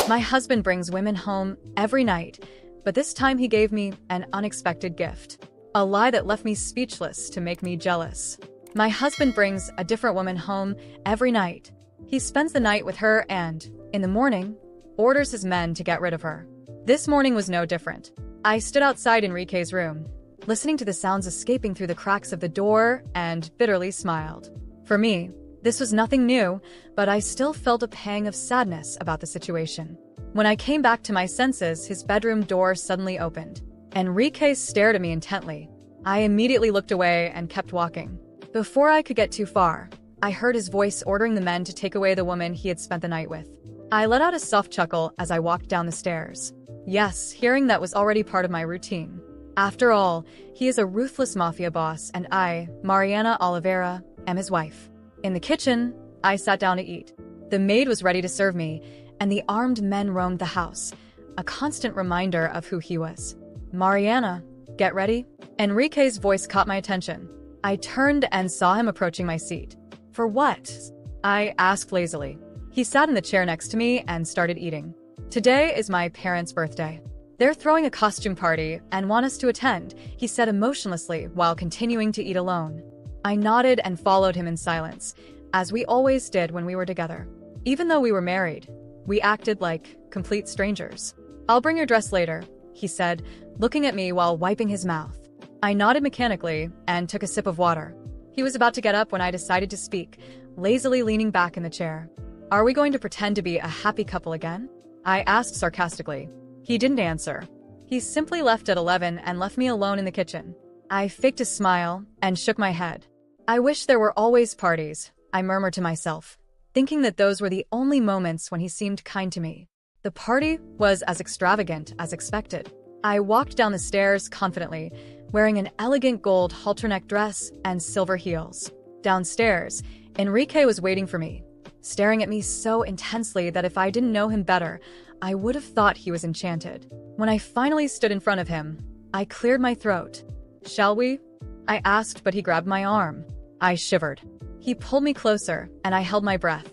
My husband brings women home every night, but this time he gave me an unexpected gift. A lie that left me speechless to make me jealous. My husband brings a different woman home every night. He spends the night with her and, in the morning, orders his men to get rid of her. This morning was no different. I stood outside Enrique's room, listening to the sounds escaping through the cracks of the door, and bitterly smiled. For me, this was nothing new, but I still felt a pang of sadness about the situation. When I came back to my senses, his bedroom door suddenly opened. Enrique stared at me intently. I immediately looked away and kept walking. Before I could get too far, I heard his voice ordering the men to take away the woman he had spent the night with. I let out a soft chuckle as I walked down the stairs. Yes, hearing that was already part of my routine. After all, he is a ruthless mafia boss, and I, Mariana Oliveira, am his wife. In the kitchen, I sat down to eat. The maid was ready to serve me, and the armed men roamed the house, a constant reminder of who he was. Mariana, get ready. Enrique's voice caught my attention. I turned and saw him approaching my seat. For what? I asked lazily. He sat in the chair next to me and started eating. Today is my parents' birthday. They're throwing a costume party and want us to attend, he said emotionlessly while continuing to eat alone. I nodded and followed him in silence, as we always did when we were together. Even though we were married, we acted like complete strangers. I'll bring your dress later, he said, looking at me while wiping his mouth. I nodded mechanically and took a sip of water. He was about to get up when I decided to speak, lazily leaning back in the chair. Are we going to pretend to be a happy couple again? I asked sarcastically. He didn't answer. He simply left at 11 and left me alone in the kitchen. I faked a smile and shook my head. I wish there were always parties, I murmured to myself, thinking that those were the only moments when he seemed kind to me. The party was as extravagant as expected. I walked down the stairs confidently, wearing an elegant gold halter-neck dress and silver heels. Downstairs, Enrique was waiting for me, staring at me so intensely that if I didn't know him better, I would have thought he was enchanted. When I finally stood in front of him, I cleared my throat. Shall we? I asked, but he grabbed my arm. I shivered. He pulled me closer, and I held my breath.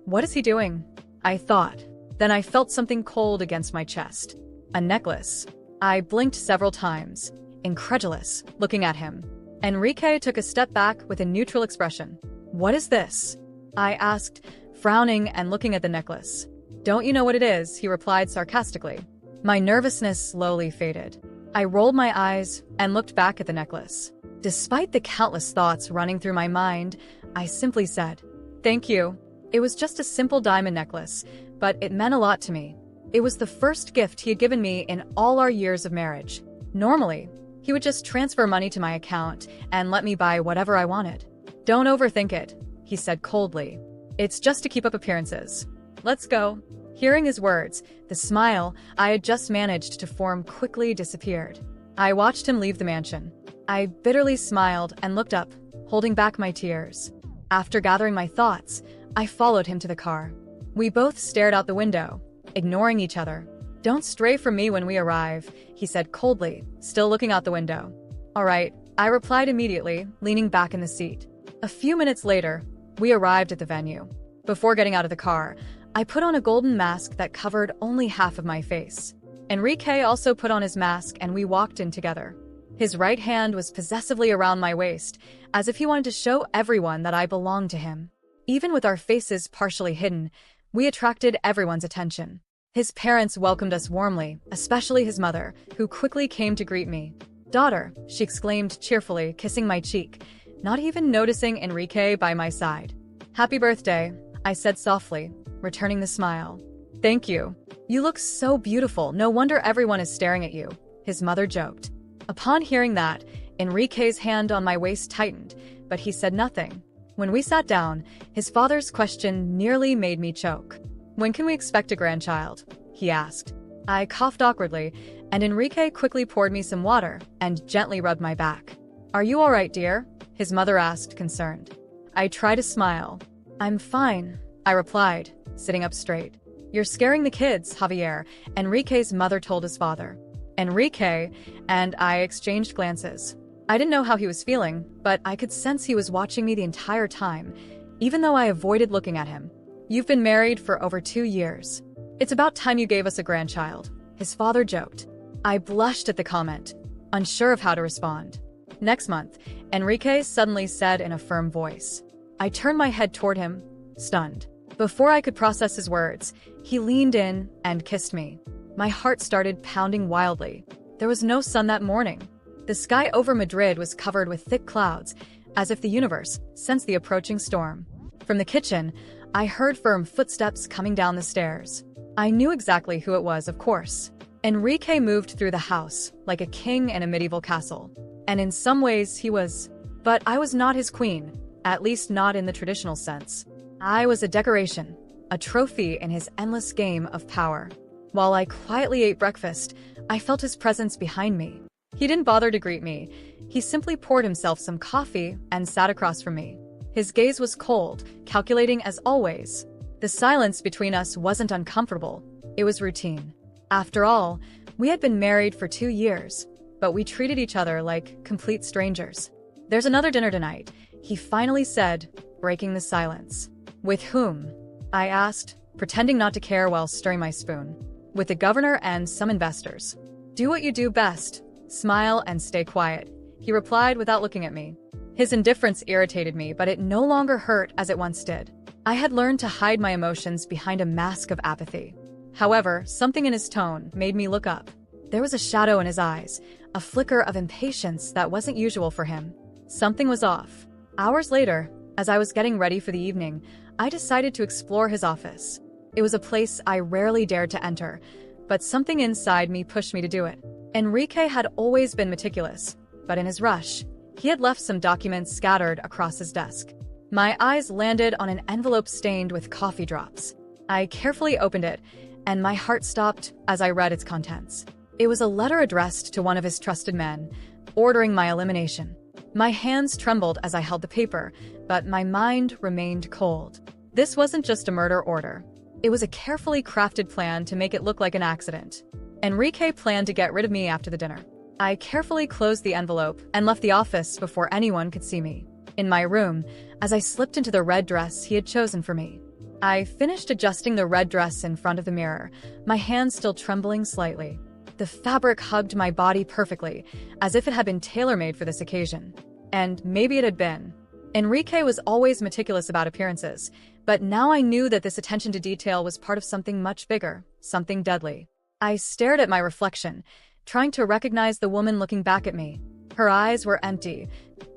What is he doing? I thought. Then I felt something cold against my chest. A necklace. I blinked several times, incredulous, looking at him. Enrique took a step back with a neutral expression. What is this? I asked, frowning and looking at the necklace. Don't you know what it is? He replied sarcastically. My nervousness slowly faded. I rolled my eyes and looked back at the necklace. Despite the countless thoughts running through my mind, I simply said, "Thank you." It was just a simple diamond necklace, but it meant a lot to me. It was the first gift he had given me in all our years of marriage. Normally, he would just transfer money to my account and let me buy whatever I wanted. Don't overthink it, he said coldly. It's just to keep up appearances. Let's go. Hearing his words, the smile I had just managed to form quickly disappeared. I watched him leave the mansion. I bitterly smiled and looked up, holding back my tears. After gathering my thoughts, I followed him to the car. We both stared out the window, ignoring each other. Don't stray from me when we arrive, he said coldly, still looking out the window. All right, I replied immediately, leaning back in the seat. A few minutes later, we arrived at the venue. Before getting out of the car, I put on a golden mask that covered only half of my face. Enrique also put on his mask and we walked in together. His right hand was possessively around my waist, as if he wanted to show everyone that I belonged to him. Even with our faces partially hidden, we attracted everyone's attention. His parents welcomed us warmly, especially his mother, who quickly came to greet me. Daughter, she exclaimed cheerfully, kissing my cheek, not even noticing Enrique by my side. Happy birthday, I said softly, returning the smile. Thank you. You look so beautiful, no wonder everyone is staring at you, his mother joked. Upon hearing that, Enrique's hand on my waist tightened, but he said nothing. When we sat down, his father's question nearly made me choke. When can we expect a grandchild? He asked. I coughed awkwardly, and Enrique quickly poured me some water and gently rubbed my back. Are you all right, dear? His mother asked, concerned. I tried to smile. I'm fine, I replied, sitting up straight. You're scaring the kids, Javier, Enrique's mother told his father. Enrique and I exchanged glances. I didn't know how he was feeling, but I could sense he was watching me the entire time, even though I avoided looking at him. You've been married for over 2 years. "It's about time you gave us a grandchild," his father joked. I blushed at the comment, unsure of how to respond. "Next month," Enrique suddenly said in a firm voice. I turned my head toward him, stunned. Before I could process his words, he leaned in and kissed me. My heart started pounding wildly. There was no sun that morning. The sky over Madrid was covered with thick clouds, as if the universe sensed the approaching storm. From the kitchen, I heard firm footsteps coming down the stairs. I knew exactly who it was, of course. Enrique moved through the house like a king in a medieval castle. And in some ways he was. But I was not his queen, at least not in the traditional sense. I was a decoration, a trophy in his endless game of power. While I quietly ate breakfast, I felt his presence behind me. He didn't bother to greet me. He simply poured himself some coffee and sat across from me. His gaze was cold, calculating as always. The silence between us wasn't uncomfortable. It was routine. After all, we had been married for 2 years, but we treated each other like complete strangers. "There's another dinner tonight," he finally said, breaking the silence. "With whom?" I asked, pretending not to care while stirring my spoon. "With the governor and some investors." "Do what you do best. Smile and stay quiet," he replied without looking at me. His indifference irritated me, but it no longer hurt as it once did. I had learned to hide my emotions behind a mask of apathy. However, something in his tone made me look up. There was a shadow in his eyes, a flicker of impatience that wasn't usual for him. Something was off. Hours later, as I was getting ready for the evening, I decided to explore his office. It was a place I rarely dared to enter, but something inside me pushed me to do it. Enrique had always been meticulous, but in his rush, he had left some documents scattered across his desk. My eyes landed on an envelope stained with coffee drops. I carefully opened it, and my heart stopped as I read its contents. It was a letter addressed to one of his trusted men, ordering my elimination. My hands trembled as I held the paper, but my mind remained cold. This wasn't just a murder order. It was a carefully crafted plan to make it look like an accident. Enrique planned to get rid of me after the dinner. I carefully closed the envelope and left the office before anyone could see me. In my room, as I slipped into the red dress he had chosen for me. I finished adjusting the red dress in front of the mirror, my hands still trembling slightly. The fabric hugged my body perfectly, as if it had been tailor-made for this occasion. And maybe it had been. Enrique was always meticulous about appearances, but now I knew that this attention to detail was part of something much bigger, something deadly. I stared at my reflection, trying to recognize the woman looking back at me. Her eyes were empty,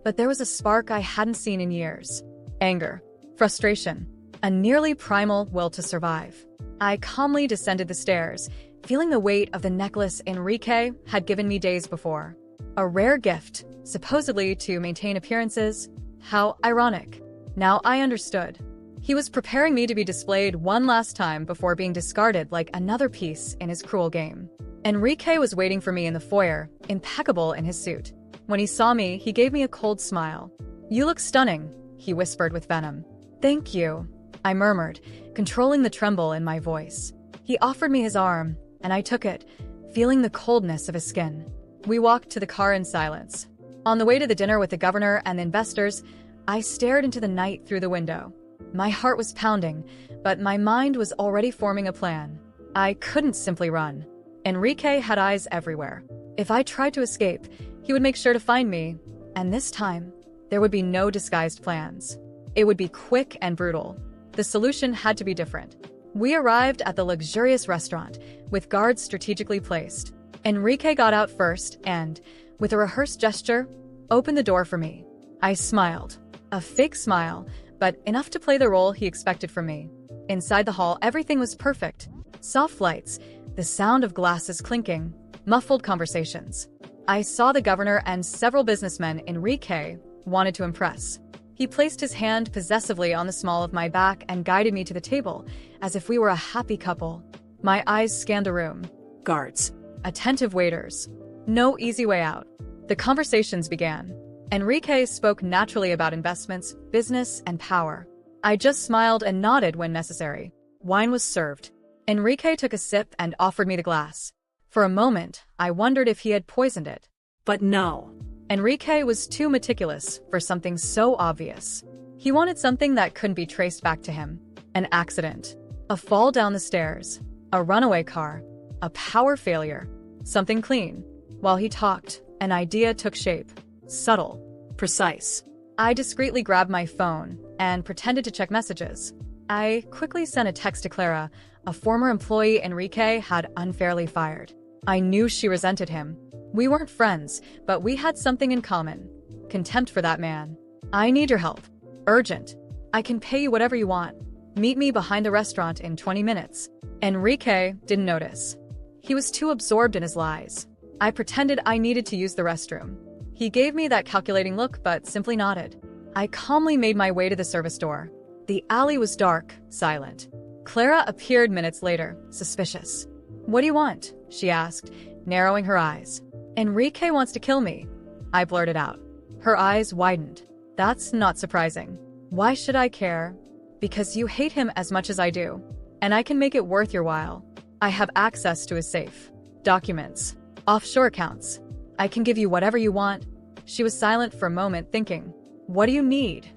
but there was a spark I hadn't seen in years. Anger, frustration, a nearly primal will to survive. I calmly descended the stairs, feeling the weight of the necklace Enrique had given me days before. A rare gift, supposedly to maintain appearances. How ironic. Now I understood. He was preparing me to be displayed one last time before being discarded like another piece in his cruel game. Enrique was waiting for me in the foyer, impeccable in his suit. When he saw me, he gave me a cold smile. "You look stunning," he whispered with venom. "Thank you," I murmured, controlling the tremble in my voice. He offered me his arm, and I took it, feeling the coldness of his skin. We walked to the car in silence. On the way to the dinner with the governor and the investors, I stared into the night through the window. My heart was pounding, but my mind was already forming a plan. I couldn't simply run. Enrique had eyes everywhere. If I tried to escape, he would make sure to find me, and this time, there would be no disguised plans. It would be quick and brutal. The solution had to be different. We arrived at the luxurious restaurant, with guards strategically placed. Enrique got out first and, with a rehearsed gesture, opened the door for me. I smiled. A fake smile, but enough to play the role he expected from me. Inside the hall, everything was perfect. Soft lights, the sound of glasses clinking, muffled conversations. I saw the governor and several businessmen Enrique wanted to impress. He placed his hand possessively on the small of my back and guided me to the table, as if we were a happy couple. My eyes scanned the room. Guards. Attentive waiters. No easy way out. The conversations began. Enrique spoke naturally about investments, business, and power. I just smiled and nodded when necessary. Wine was served. Enrique took a sip and offered me the glass. For a moment, I wondered if he had poisoned it. But no. Enrique was too meticulous for something so obvious. He wanted something that couldn't be traced back to him. An accident. A fall down the stairs. A runaway car. A power failure. Something clean. While he talked, an idea took shape. Subtle. Precise. I discreetly grabbed my phone and pretended to check messages. I quickly sent a text to Clara. A former employee Enrique had unfairly fired. I knew she resented him. We weren't friends, but we had something in common. Contempt for that man. I need your help. Urgent. I can pay you whatever you want. Meet me behind the restaurant in 20 minutes. Enrique didn't notice. He was too absorbed in his lies. I pretended I needed to use the restroom. He gave me that calculating look, but simply nodded. I calmly made my way to the service door. The alley was dark, silent. Clara appeared minutes later, suspicious. "What do you want?" she asked, narrowing her eyes. "Enrique wants to kill me," I blurted out. Her eyes widened. "That's not surprising. Why should I care?" "Because you hate him as much as I do. And I can make it worth your while. I have access to his safe. Documents. Offshore accounts. I can give you whatever you want." She was silent for a moment, thinking. "What do you need?"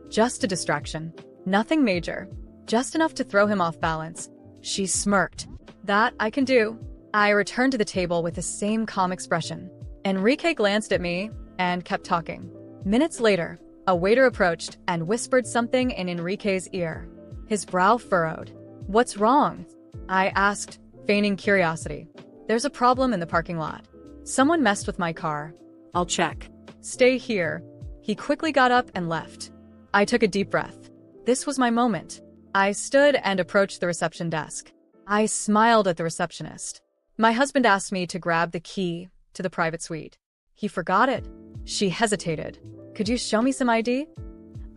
"Just a distraction. Nothing major. Just enough to throw him off balance." She smirked. "That I can do." I returned to the table with the same calm expression. Enrique glanced at me and kept talking. Minutes later, a waiter approached and whispered something in Enrique's ear. His brow furrowed. "What's wrong?" I asked, feigning curiosity. "There's a problem in the parking lot. Someone messed with my car." "I'll check." "Stay here." He quickly got up and left. I took a deep breath. This was my moment. I stood and approached the reception desk. I smiled at the receptionist. "My husband asked me to grab the key to the private suite. He forgot it." She hesitated. "Could you show me some ID?"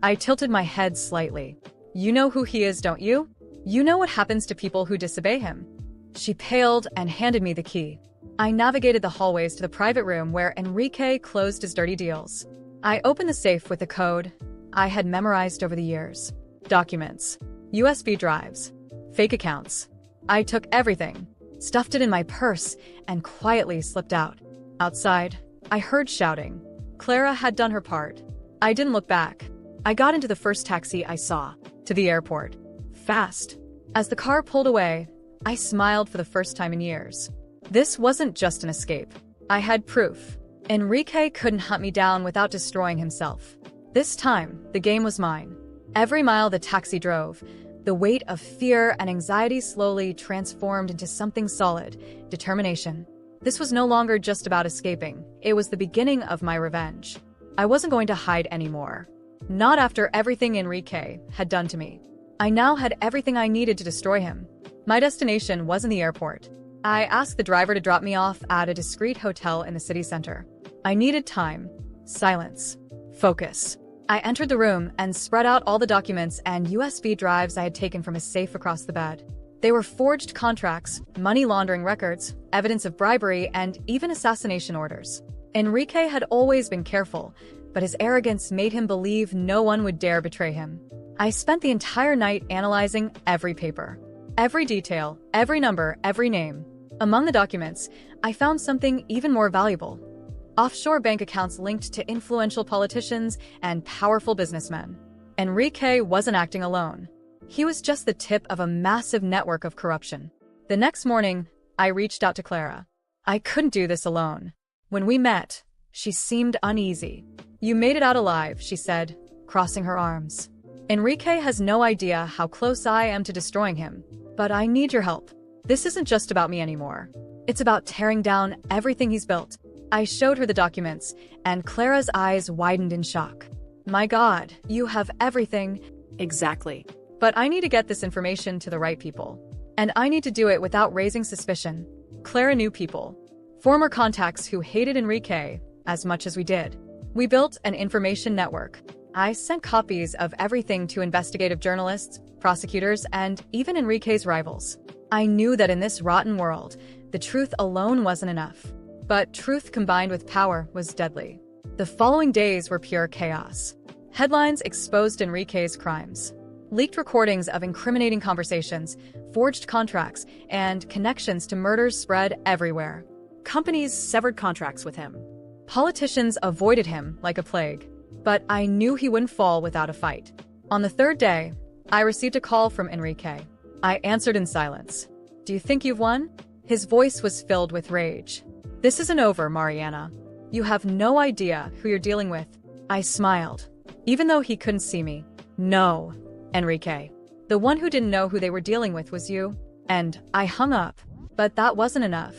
I tilted my head slightly. "You know who he is, don't you? You know what happens to people who disobey him." She paled and handed me the key. I navigated the hallways to the private room where Enrique closed his dirty deals. I opened the safe with the code I had memorized over the years. Documents. USB drives. Fake accounts. I took everything, stuffed it in my purse, and quietly slipped out. Outside, I heard shouting. Clara had done her part. I didn't look back. I got into the first taxi I saw, to the airport. Fast. As the car pulled away, I smiled for the first time in years. This wasn't just an escape. I had proof. Enrique couldn't hunt me down without destroying himself. This time, the game was mine. Every mile the taxi drove, the weight of fear and anxiety slowly transformed into something solid, determination. This was no longer just about escaping. It was the beginning of my revenge. I wasn't going to hide anymore. Not after everything Enrique had done to me. I now had everything I needed to destroy him. My destination wasn't the airport. I asked the driver to drop me off at a discreet hotel in the city center. I needed time, silence, focus. I entered the room and spread out all the documents and USB drives I had taken from a safe across the bed. They were forged contracts, money laundering records, evidence of bribery, and even assassination orders. Enrique had always been careful, but his arrogance made him believe no one would dare betray him. I spent the entire night analyzing every paper. Every detail, every number, every name. Among the documents, I found something even more valuable. Offshore bank accounts linked to influential politicians and powerful businessmen. Enrique wasn't acting alone. He was just the tip of a massive network of corruption. The next morning, I reached out to Clara. I couldn't do this alone. When we met, she seemed uneasy. "You made it out alive," she said, crossing her arms. "Enrique has no idea how close I am to destroying him. But I need your help. This isn't just about me anymore. It's about tearing down everything he's built." I showed her the documents, and Clara's eyes widened in shock. "My God, you have everything." "Exactly. But I need to get this information to the right people. And I need to do it without raising suspicion." Clara knew people. Former contacts who hated Enrique as much as we did. We built an information network. I sent copies of everything to investigative journalists, prosecutors, and even Enrique's rivals. I knew that in this rotten world, the truth alone wasn't enough. But truth combined with power was deadly. The following days were pure chaos. Headlines exposed Enrique's crimes. Leaked recordings of incriminating conversations, forged contracts, and connections to murders spread everywhere. Companies severed contracts with him. Politicians avoided him like a plague. But I knew he wouldn't fall without a fight. On the third day, I received a call from Enrique. I answered in silence. Do you think you've won? His voice was filled with rage. This isn't over, Mariana. You have no idea who you're dealing with. I smiled, even though he couldn't see me. No, Enrique. The one who didn't know who they were dealing with was you. And I hung up. But that wasn't enough.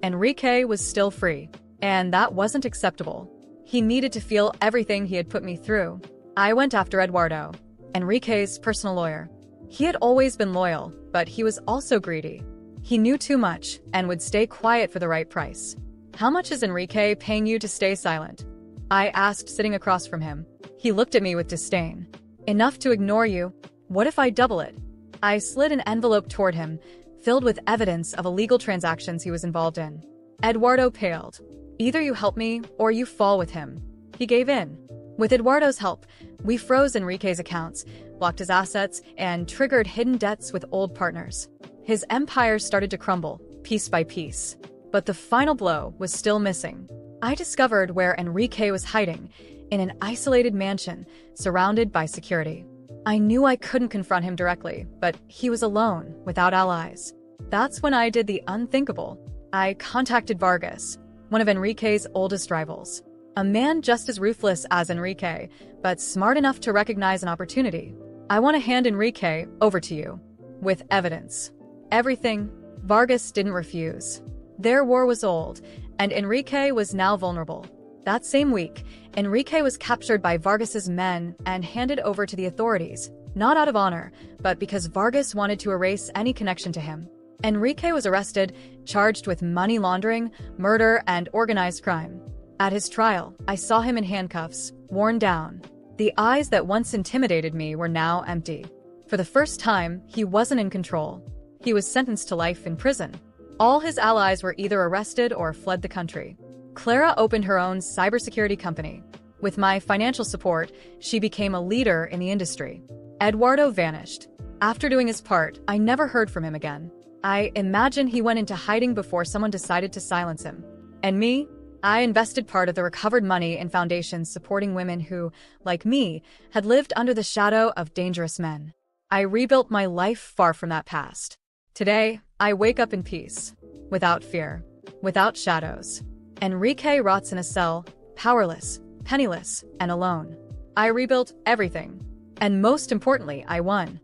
Enrique was still free. And that wasn't acceptable. He needed to feel everything he had put me through. I went after Eduardo, Enrique's personal lawyer. He had always been loyal, but he was also greedy. He knew too much and would stay quiet for the right price. How much is Enrique paying you to stay silent? I asked, sitting across from him. He looked at me with disdain. Enough to ignore you. What if I double it? I slid an envelope toward him, filled with evidence of illegal transactions he was involved in. Eduardo paled. Either you help me or you fall with him. He gave in. With Eduardo's help, we froze Enrique's accounts, blocked his assets, and triggered hidden debts with old partners. His empire started to crumble, piece by piece. But the final blow was still missing. I discovered where Enrique was hiding, in an isolated mansion, surrounded by security. I knew I couldn't confront him directly, but he was alone, without allies. That's when I did the unthinkable. I contacted Vargas, one of Enrique's oldest rivals. A man just as ruthless as Enrique, but smart enough to recognize an opportunity. I want to hand Enrique over to you. With evidence. Everything. Vargas didn't refuse. Their war was old, and Enrique was now vulnerable. That same week, Enrique was captured by Vargas's men and handed over to the authorities, not out of honor, but because Vargas wanted to erase any connection to him. Enrique was arrested, charged with money laundering, murder, and organized crime. At his trial, I saw him in handcuffs, worn down. The eyes that once intimidated me were now empty. For the first time, he wasn't in control. He was sentenced to life in prison. All his allies were either arrested or fled the country. Clara opened her own cybersecurity company. With my financial support, she became a leader in the industry. Eduardo vanished. After doing his part, I never heard from him again. I imagine he went into hiding before someone decided to silence him. And me? I invested part of the recovered money in foundations supporting women who, like me, had lived under the shadow of dangerous men. I rebuilt my life far from that past. Today, I wake up in peace, without fear, without shadows. Enrique rots in a cell, powerless, penniless, and alone. I rebuilt everything. And most importantly, I won.